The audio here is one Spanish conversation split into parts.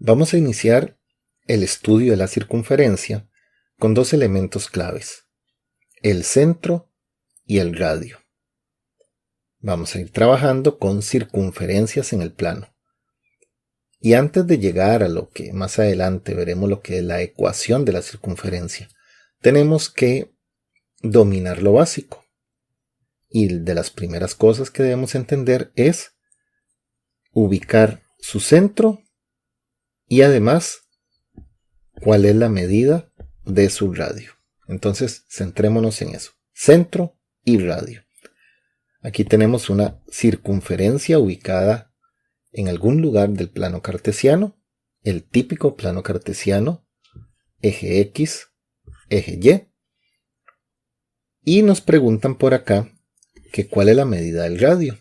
Vamos a iniciar el estudio de la circunferencia con dos elementos claves, el centro y el radio. Vamos a ir trabajando con circunferencias en el plano. Y antes de llegar a lo que más adelante veremos lo que es la ecuación de la circunferencia, tenemos que dominar lo básico. Y de las primeras cosas que debemos entender es ubicar su centro y además cuál es la medida de su radio. Entonces, centrémonos en eso. Centro y radio. Aquí tenemos una circunferencia ubicada en algún lugar del plano cartesiano, el típico plano cartesiano, eje X, eje Y. Y nos preguntan por acá que cuál es la medida del radio.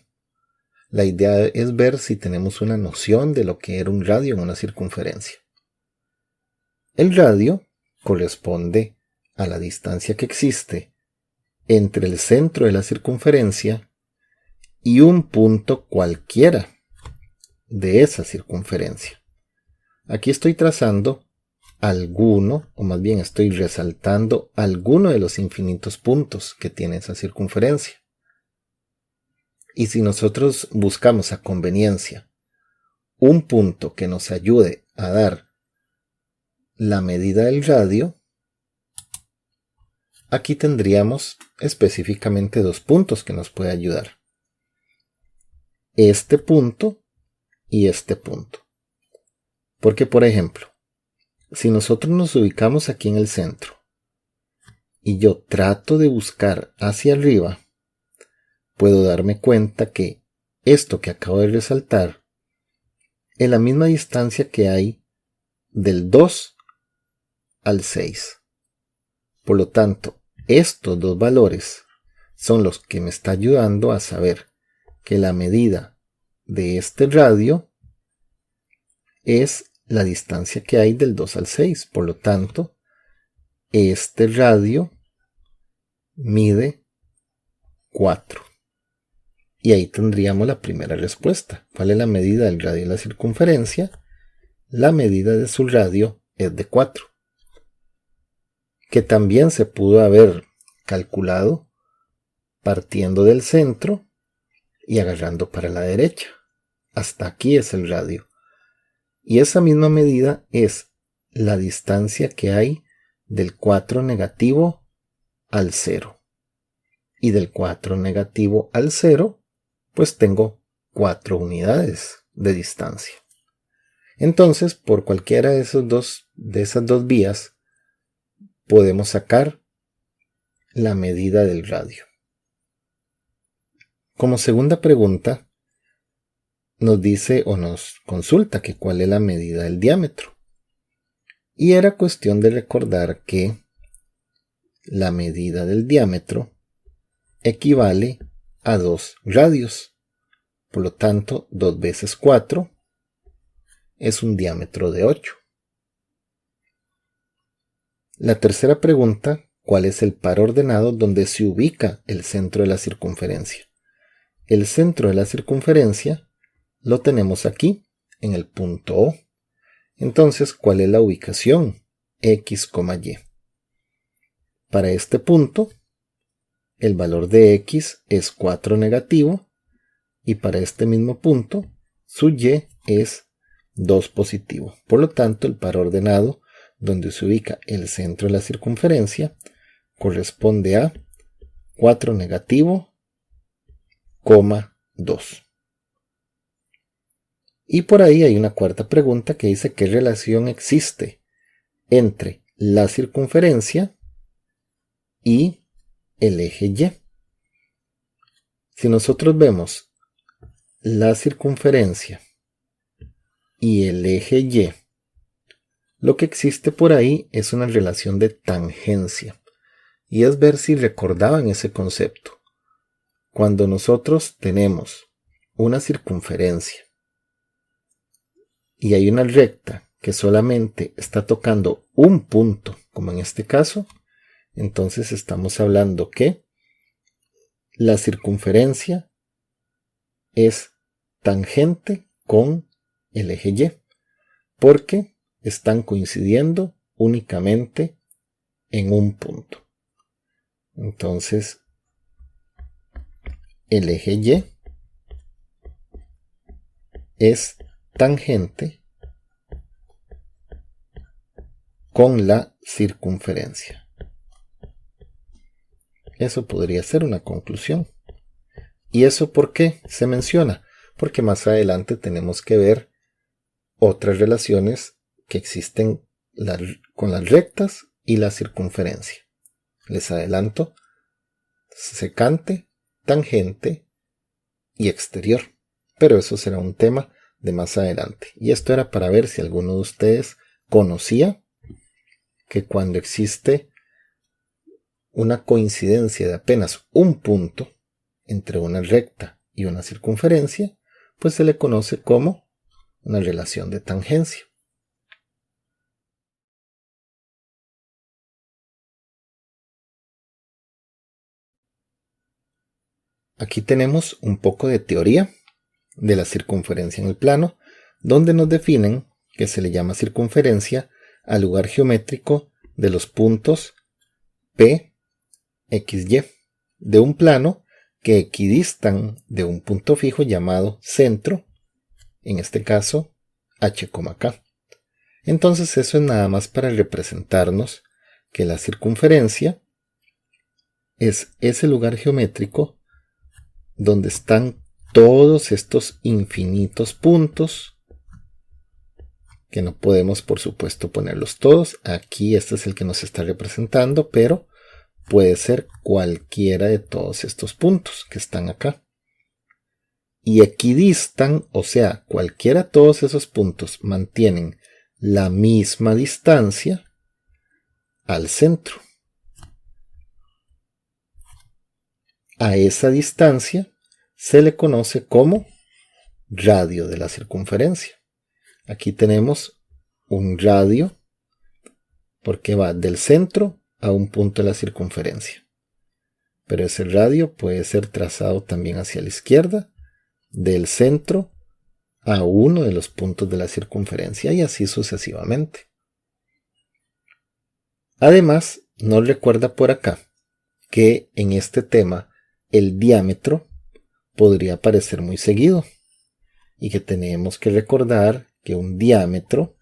La idea es ver si tenemos una noción de lo que era un radio en una circunferencia. El radio corresponde a la distancia que existe entre el centro de la circunferencia y un punto cualquiera de esa circunferencia. Aquí estoy trazando alguno, o más bien estoy resaltando alguno de los infinitos puntos que tiene esa circunferencia. Y si nosotros buscamos a conveniencia un punto que nos ayude a dar la medida del radio, aquí tendríamos específicamente dos puntos que nos puede ayudar. Este punto y este punto. Porque, por ejemplo, si nosotros nos ubicamos aquí en el centro y yo trato de buscar hacia arriba, puedo darme cuenta que esto que acabo de resaltar es la misma distancia que hay del 2 al 6. Por lo tanto, estos dos valores son los que me están ayudando a saber que la medida de este radio es la distancia que hay del 2 al 6. Por lo tanto, este radio mide 4. Y ahí tendríamos la primera respuesta. ¿Cuál es la medida del radio de la circunferencia? La medida de su radio es de 4. Que también se pudo haber calculado partiendo del centro y agarrando para la derecha. Hasta aquí es el radio. Y esa misma medida es la distancia que hay del 4 negativo al 0. Y del 4 negativo al 0, pues tengo 4 unidades de distancia. Entonces, por cualquiera de esas dos vías, podemos sacar la medida del radio. Como segunda pregunta, nos dice o nos consulta que cuál es la medida del diámetro. Y era cuestión de recordar que la medida del diámetro equivale a 2 radios. Por lo tanto, 2 veces 4 es un diámetro de 8. La tercera pregunta, ¿cuál es el par ordenado donde se ubica el centro de la circunferencia? El centro de la circunferencia lo tenemos aquí, en el punto O. Entonces, ¿cuál es la ubicación? X, Y. Para este punto, el valor de X es 4 negativo y para este mismo punto, su Y es 2 positivo. Por lo tanto, el par ordenado donde se ubica el centro de la circunferencia corresponde a 4 negativo, 2. Y por ahí hay una cuarta pregunta que dice ¿qué relación existe entre la circunferencia y el eje Y? Si nosotros vemos la circunferencia y el eje Y, lo que existe por ahí es una relación de tangencia. Y es ver si recordaban ese concepto. Cuando nosotros tenemos una circunferencia y hay una recta que solamente está tocando un punto, como en este caso, entonces estamos hablando que la circunferencia es tangente con el eje Y. porque están coincidiendo únicamente en un punto. Entonces, el eje Y es tangente con la circunferencia. Eso podría ser una conclusión. ¿Y eso por qué se menciona? Porque más adelante tenemos que ver otras relaciones que existen con las rectas y la circunferencia. Les adelanto: secante, tangente y exterior. Pero eso será un tema de más adelante. Y esto era para ver si alguno de ustedes conocía que cuando existe una coincidencia de apenas un punto entre una recta y una circunferencia, pues se le conoce como una relación de tangencia. Aquí tenemos un poco de teoría de la circunferencia en el plano, donde nos definen que se le llama circunferencia al lugar geométrico de los puntos P, X, Y de un plano que equidistan de un punto fijo llamado centro, en este caso H, K. Entonces eso es nada más para representarnos que la circunferencia es ese lugar geométrico donde están todos estos infinitos puntos, que no podemos por supuesto ponerlos todos. Aquí este es el que nos está representando, pero puede ser cualquiera de todos estos puntos que están acá. Y equidistan, o sea, cualquiera de todos esos puntos mantienen la misma distancia al centro. A esa distancia se le conoce como radio de la circunferencia. Aquí tenemos un radio porque va del centro a un punto de la circunferencia. Pero ese radio puede ser trazado también hacia la izquierda, del centro a uno de los puntos de la circunferencia y así sucesivamente. Además, nos recuerda por acá que en este tema el diámetro podría aparecer muy seguido y que tenemos que recordar que un diámetro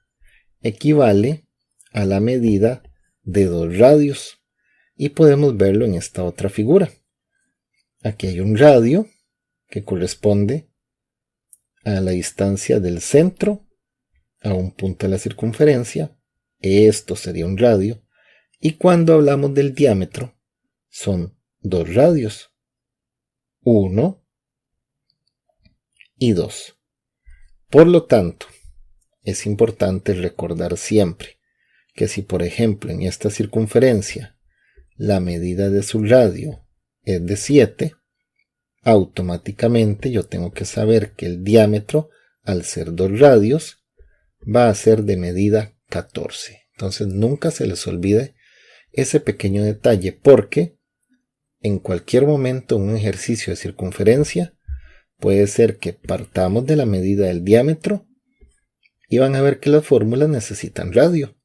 equivale a la medida de 2 radios y podemos verlo en esta otra figura. Aquí hay un radio que corresponde a la distancia del centro a un punto de la circunferencia. Esto sería un radio. Y cuando hablamos del diámetro, son 2 radios. 1 y 2. Por lo tanto, es importante recordar siempre que si, por ejemplo, en esta circunferencia la medida de su radio es de 7, automáticamente yo tengo que saber que el diámetro, al ser 2 radios, va a ser de medida 14. Entonces nunca se les olvide ese pequeño detalle, porque en cualquier momento en un ejercicio de circunferencia puede ser que partamos de la medida del diámetro y van a ver que las fórmulas necesitan radio.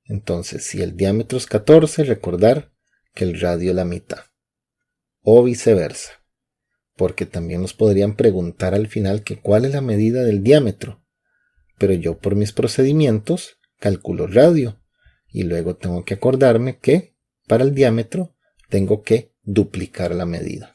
Entonces, si el diámetro es 14, recordar que el radio es la mitad. O viceversa. Porque también nos podrían preguntar al final que cuál es la medida del diámetro. Pero yo por mis procedimientos calculo radio. Y luego tengo que acordarme que para el diámetro tengo que duplicar la medida.